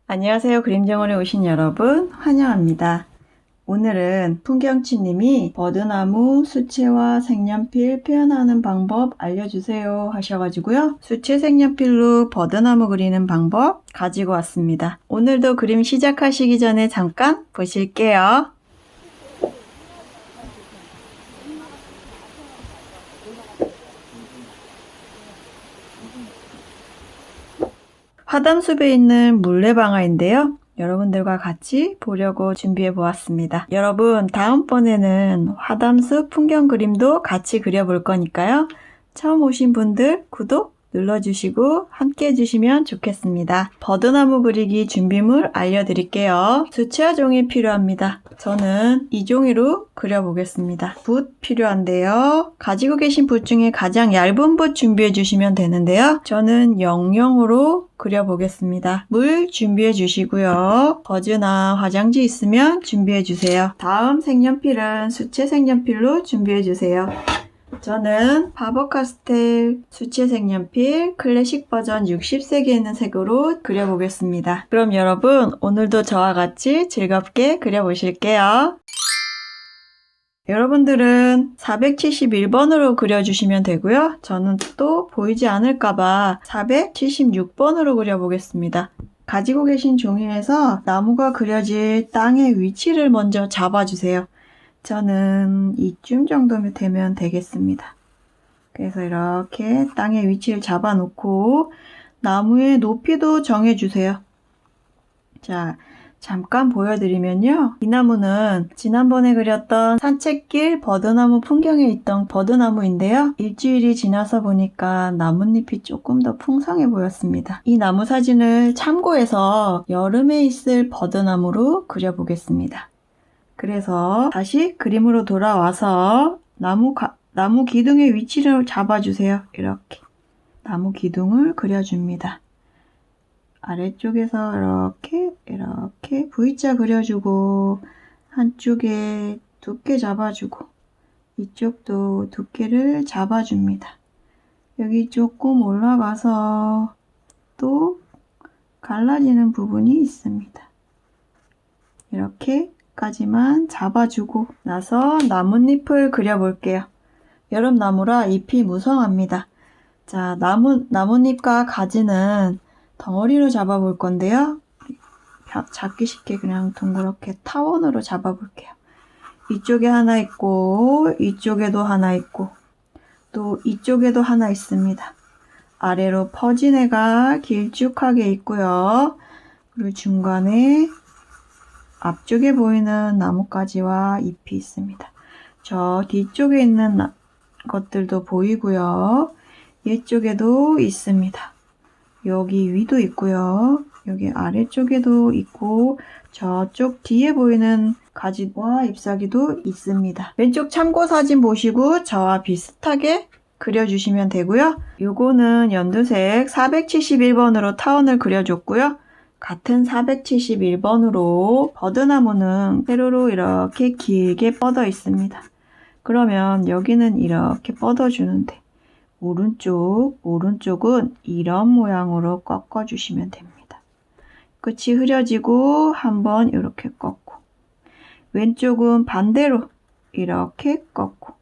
안녕하세요. 그림정원에 오신 여러분 환영합니다. 오늘은 풍경치님이 버드나무 수채화 색연필 표현하는 방법 알려주세요 하셔가지고요. 수채 색연필로 버드나무 그리는 방법 가지고 왔습니다. 오늘도 그림 시작하시기 전에 잠깐 보실게요. 화담숲에 있는 물레방아인데요. 여러분들과 같이 보려고 준비해 보았습니다. 여러분, 다음번에는 화담숲 풍경 그림도 같이 그려볼 거니까요. 처음 오신 분들 구독 눌러주시고 함께 해주시면 좋겠습니다. 버드나무 그리기 준비물 알려드릴게요. 수채화 종이 필요합니다. 저는 이 종이로 그려보겠습니다. 붓 필요한데요. 가지고 계신 붓 중에 가장 얇은 붓 준비해 주시면 되는데요. 저는 00으로 그려보겠습니다. 물 준비해 주시고요. 버즈나 화장지 있으면 준비해 주세요. 다음 색연필은 수채 색연필로 준비해 주세요. 저는 파버카스텔 수채 색연필 클래식 버전 60색이 있는 색으로 그려보겠습니다. 그럼 여러분 오늘도 저와 같이 즐겁게 그려보실게요. 여러분들은 471번으로 그려주시면 되고요. 저는 또 보이지 않을까봐 476번으로 그려보겠습니다. 가지고 계신 종이에서 나무가 그려질 땅의 위치를 먼저 잡아주세요. 저는 이쯤 정도면 되면 되겠습니다. 그래서 이렇게 땅의 위치를 잡아놓고 나무의 높이도 정해주세요. 자, 잠깐 보여드리면요. 이 나무는 지난번에 그렸던 산책길 버드나무 풍경에 있던 버드나무인데요. 일주일이 지나서 보니까 나뭇잎이 조금 더 풍성해 보였습니다. 이 나무 사진을 참고해서 여름에 있을 버드나무로 그려보겠습니다. 그래서 다시 그림으로 돌아와서 나무 기둥의 위치를 잡아주세요. 이렇게 나무 기둥을 그려줍니다. 아래쪽에서 이렇게 V자 그려주고 한쪽에 두께 잡아주고 이쪽도 두께를 잡아줍니다. 여기 조금 올라가서 또 갈라지는 부분이 있습니다. 이렇게까지만 잡아주고 나서 나뭇잎을 그려볼게요. 여름나무라 잎이 무성합니다. 자, 나뭇잎과 가지는 덩어리로 잡아볼 건데요. 잡기 쉽게 그냥 둥그렇게 타원으로 잡아볼게요. 이쪽에 하나 있고 이쪽에도 하나 있고 또 이쪽에도 하나 있습니다. 아래로 퍼진 애가 길쭉하게 있고요. 그리고 중간에 앞쪽에 보이는 나뭇가지와 잎이 있습니다. 저 뒤쪽에 있는 것들도 보이고요. 이쪽에도 있습니다. 여기 위도 있고요. 여기 아래쪽에도 있고 저쪽 뒤에 보이는 가지와 잎사귀도 있습니다. 왼쪽 참고 사진 보시고 저와 비슷하게 그려주시면 되고요. 요거는 연두색 471번으로 타원을 그려줬고요. 같은 471번으로 버드나무는 세로로 이렇게 길게 뻗어 있습니다. 그러면 여기는 이렇게 뻗어주는데 오른쪽은 이런 모양으로 꺾어주시면 됩니다. 끝이 흐려지고 한번 이렇게 꺾고 왼쪽은 반대로 이렇게 꺾고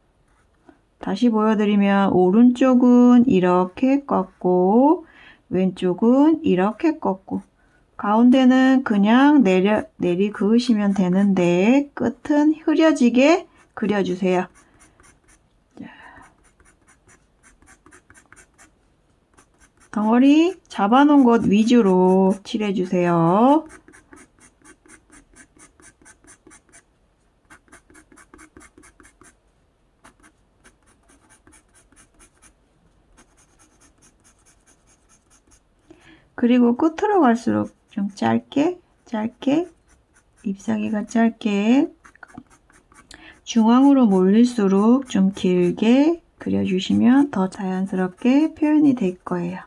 다시 보여드리면 오른쪽은 이렇게 꺾고 왼쪽은 이렇게 꺾고 가운데는 그냥 내리 그으시면 되는데 끝은 흐려지게 그려주세요. 덩어리 잡아놓은 곳 위주로 칠해주세요. 그리고 끝으로 갈수록 좀 짧게 잎사귀가 짧게 중앙으로 몰릴수록 좀 길게 그려주시면 더 자연스럽게 표현이 될 거예요.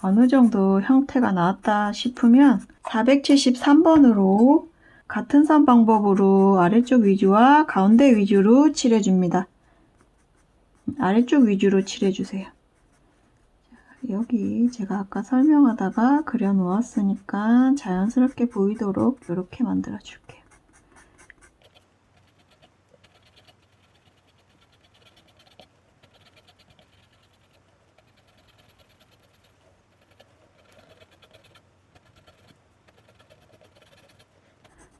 어느 정도 형태가 나왔다 싶으면 473번으로 같은 선 방법으로 아래쪽 위주와 가운데 위주로 칠해줍니다. 아래쪽 위주로 칠해주세요. 여기 제가 아까 설명하다가 그려 놓았으니까 자연스럽게 보이도록 이렇게 만들어 줄게요.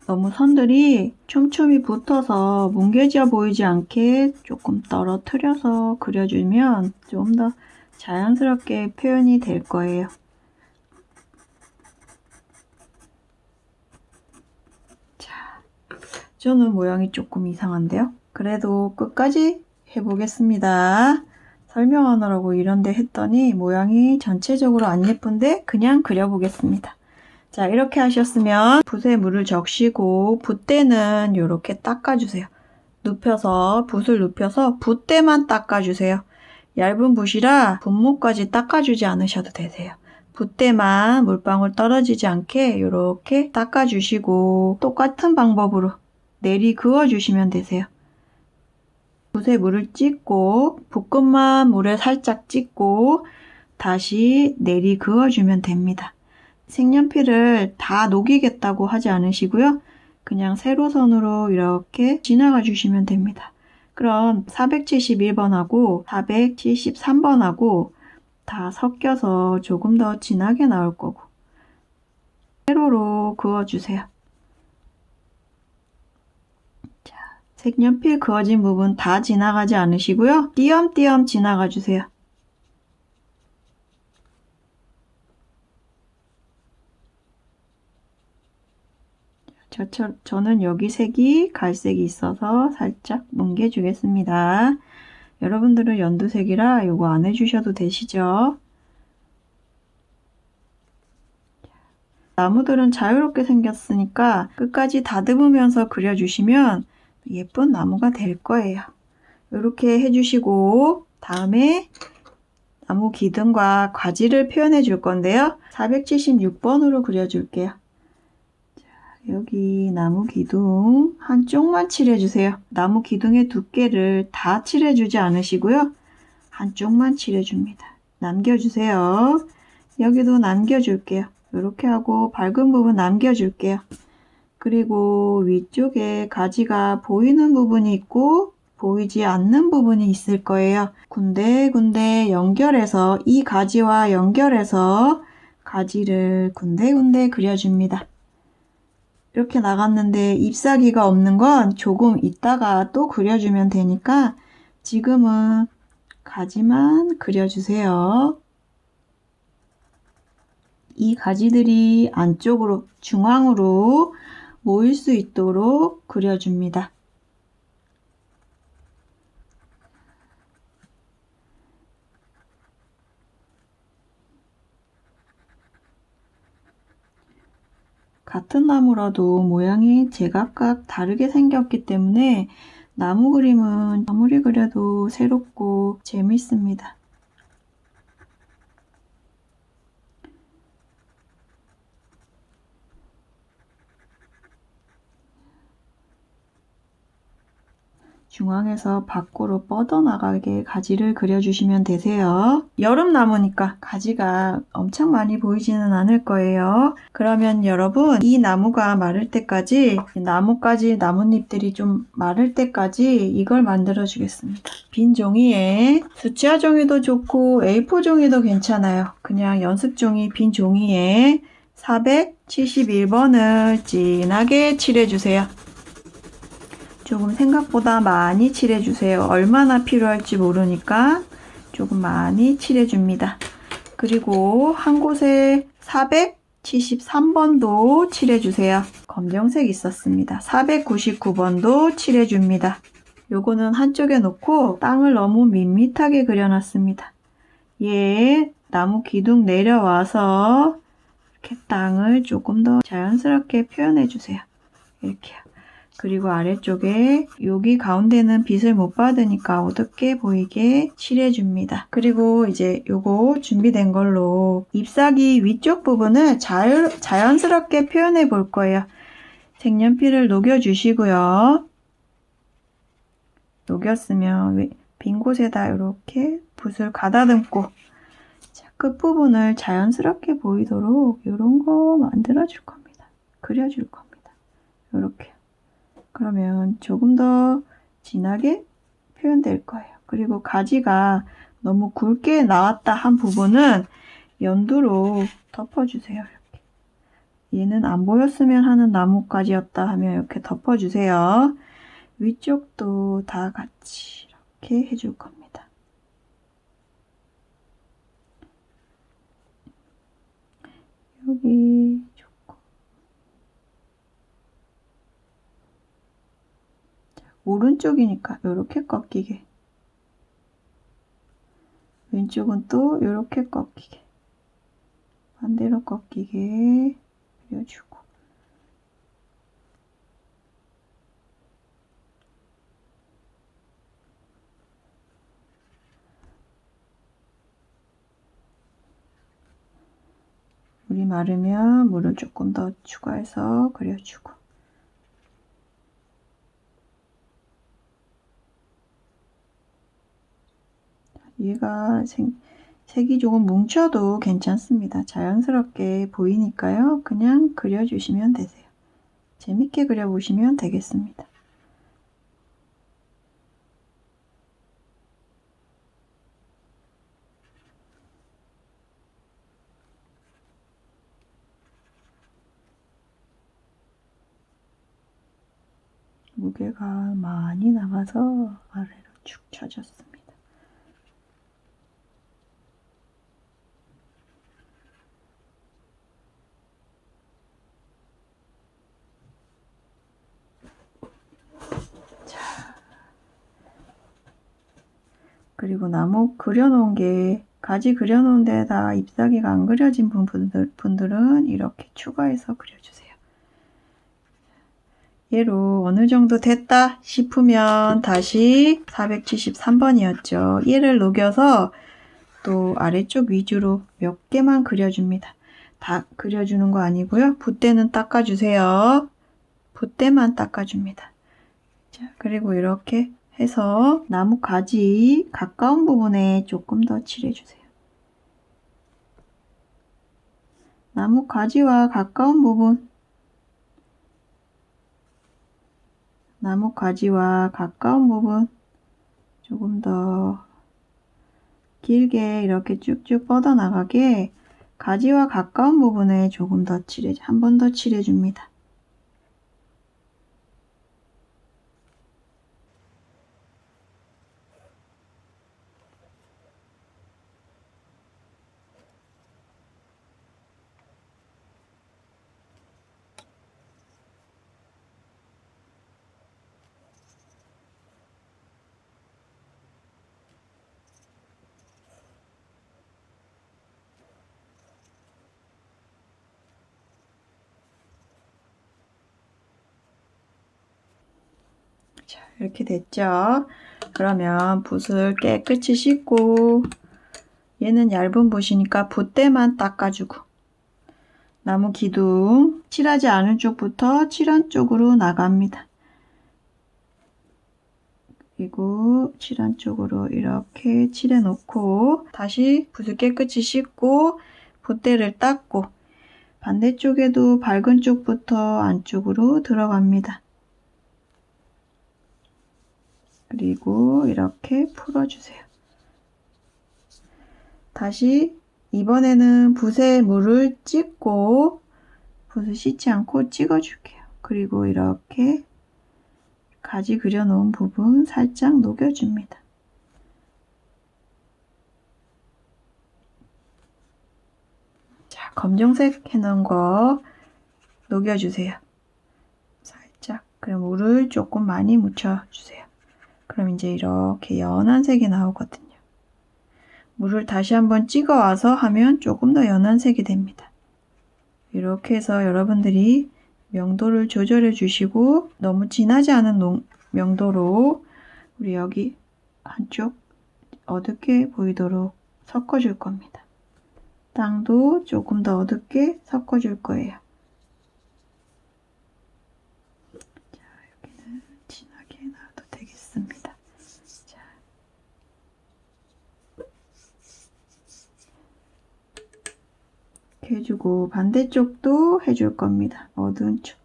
너무 선들이 촘촘히 붙어서 뭉개져 보이지 않게 조금 떨어뜨려서 그려주면 좀 더 자연스럽게 표현이 될 거예요. 자, 저는 모양이 조금 이상한데요. 그래도 끝까지 해보겠습니다. 설명하느라고 이런데 했더니 모양이 전체적으로 안 예쁜데 그냥 그려보겠습니다. 자, 이렇게 하셨으면 붓에 물을 적시고 붓대는 이렇게 닦아주세요. 눕혀서 붓을 눕혀서 붓대만 닦아주세요. 얇은 붓이라 붓목까지 닦아주지 않으셔도 되세요. 붓대만 물방울 떨어지지 않게 이렇게 닦아주시고 똑같은 방법으로 내리 그어주시면 되세요. 붓에 물을 찍고 붓끝만 물에 살짝 찍고 다시 내리 그어주면 됩니다. 색연필을 다 녹이겠다고 하지 않으시고요. 그냥 세로선으로 이렇게 지나가 주시면 됩니다. 그럼 471번하고 473번하고 다 섞여서 조금 더 진하게 나올 거고 세로로 그어주세요. 자, 색연필 그어진 부분 다 지나가지 않으시고요. 띄엄띄엄 지나가 주세요. 저는 여기 색이 갈색이 있어서 살짝 뭉개주겠습니다. 여러분들은 연두색이라 이거 안 해주셔도 되시죠? 나무들은 자유롭게 생겼으니까 끝까지 다듬으면서 그려주시면 예쁜 나무가 될 거예요. 이렇게 해주시고 다음에 나무 기둥과 가지를 표현해 줄 건데요. 476번으로 그려줄게요. 여기 나무 기둥 한쪽만 칠해주세요. 나무 기둥의 두께를 다 칠해주지 않으시고요. 한쪽만 칠해줍니다. 남겨주세요. 여기도 남겨줄게요. 이렇게 하고 밝은 부분 남겨줄게요. 그리고 위쪽에 가지가 보이는 부분이 있고 보이지 않는 부분이 있을 거예요. 군데군데 연결해서 이 가지와 연결해서 가지를 군데군데 그려줍니다. 이렇게 나갔는데 잎사귀가 없는 건 조금 있다가 또 그려주면 되니까 지금은 가지만 그려주세요. 이 가지들이 안쪽으로 중앙으로 모일 수 있도록 그려줍니다. 같은 나무라도 모양이 제각각 다르게 생겼기 때문에 나무 그림은 아무리 그려도 새롭고 재밌습니다. 중앙에서 밖으로 뻗어나가게 가지를 그려주시면 되세요. 여름나무니까 가지가 엄청 많이 보이지는 않을 거예요. 그러면 여러분 이 나무가 마를 때까지 나뭇가지 나뭇잎들이 좀 마를 때까지 이걸 만들어 주겠습니다. 빈 종이에 수채화 종이도 좋고 A4 종이도 괜찮아요. 그냥 연습 종이 빈 종이에 471번을 진하게 칠해주세요. 조금 생각보다 많이 칠해주세요. 얼마나 필요할지 모르니까 조금 많이 칠해줍니다. 그리고 한 곳에 473번도 칠해주세요. 검정색 있었습니다. 499번도 칠해줍니다. 요거는 한쪽에 놓고 땅을 너무 밋밋하게 그려놨습니다. 얘 나무 기둥 내려와서 이렇게 땅을 조금 더 자연스럽게 표현해주세요. 이렇게요. 그리고 아래쪽에 여기 가운데는 빛을 못 받으니까 어둡게 보이게 칠해줍니다. 그리고 이제 요거 준비된 걸로 잎사귀 위쪽 부분을 자연스럽게 표현해 볼 거예요. 색연필을 녹여주시고요. 녹였으면 빈 곳에다 이렇게 붓을 가다듬고 끝부분을 자연스럽게 보이도록 이런 거 만들어줄 겁니다. 그려줄 겁니다. 이렇게. 그러면 조금 더 진하게 표현될 거예요. 그리고 가지가 너무 굵게 나왔다 한 부분은 연두로 덮어주세요. 이렇게. 얘는 안 보였으면 하는 나뭇가지였다 하면 이렇게 덮어주세요. 위쪽도 다 같이 이렇게 해줄 겁니다. 여기 좋고. 오른쪽이니까 이렇게 꺾이게. 왼쪽은 또 이렇게 꺾이게. 반대로 꺾이게 그려주고. 물이 마르면 물을 조금 더 추가해서 그려주고. 얘가 색이 조금 뭉쳐도 괜찮습니다. 자연스럽게 보이니까요. 그냥 그려주시면 되세요. 재밌게 그려보시면 되겠습니다. 무게가 많이 남아서 아래로 축 처졌습니다. 자, 그리고 나무 그려놓은 게 가지 그려놓은 데다가 잎사귀가 안 그려진 분들은 이렇게 추가해서 그려주세요. 얘로 어느 정도 됐다 싶으면 다시 473번이었죠. 얘를 녹여서 또 아래쪽 위주로 몇 개만 그려줍니다. 다 그려주는 거 아니고요. 붓대는 닦아주세요. 붓대만 닦아줍니다. 자, 그리고 이렇게 해서 나무 가지 가까운 부분에 조금 더 칠해주세요. 나무 가지와 가까운 부분, 나무 가지와 가까운 부분 조금 더 길게 이렇게 쭉쭉 뻗어나가게 가지와 가까운 부분에 조금 더 한 번 더 칠해줍니다. 자, 이렇게 됐죠? 그러면 붓을 깨끗이 씻고 얘는 얇은 붓이니까 붓대만 닦아주고 나무 기둥 칠하지 않은 쪽부터 칠한 쪽으로 나갑니다. 그리고 칠한 쪽으로 이렇게 칠해 놓고 다시 붓을 깨끗이 씻고 붓대를 닦고 반대쪽에도 밝은 쪽부터 안쪽으로 들어갑니다. 그리고 이렇게 풀어주세요. 다시 이번에는 붓에 물을 찍고 붓을 씻지 않고 찍어줄게요. 그리고 이렇게 가지 그려놓은 부분 살짝 녹여줍니다. 자, 검정색 해놓은 거 녹여주세요. 살짝. 그럼 물을 조금 많이 묻혀주세요. 그럼 이제 이렇게 연한 색이 나오거든요. 물을 다시 한번 찍어와서 하면 조금 더 연한 색이 됩니다. 이렇게 해서 여러분들이 명도를 조절해 주시고 너무 진하지 않은 명도로 우리 여기 한쪽 어둡게 보이도록 섞어줄 겁니다. 땅도 조금 더 어둡게 섞어줄 거예요. 자, 여기는 진하게 놔도 되겠습니다. 자. 이렇게 해주고 반대쪽도 해줄 겁니다. 어두운 쪽.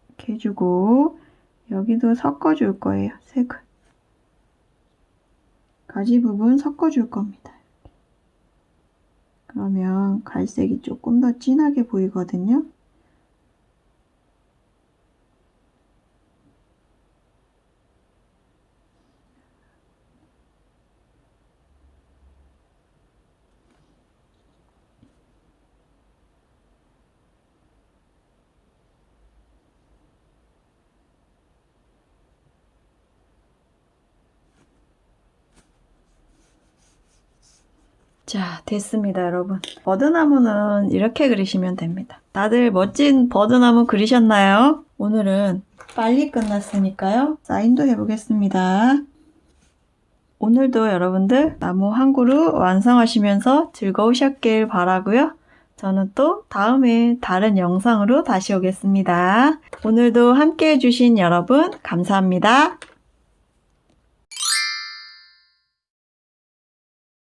이렇게 해주고 여기도 섞어줄 거예요. 색을. 가지 부분 섞어줄 겁니다. 그러면 갈색이 조금 더 진하게 보이거든요. 자, 됐습니다, 여러분. 버드나무는 이렇게 그리시면 됩니다. 다들 멋진 버드나무 그리셨나요? 오늘은 빨리 끝났으니까요. 사인도 해보겠습니다. 오늘도 여러분들 나무 한 그루 완성하시면서 즐거우셨길 바라고요. 저는 또 다음에 다른 영상으로 다시 오겠습니다. 오늘도 함께 해주신 여러분 감사합니다.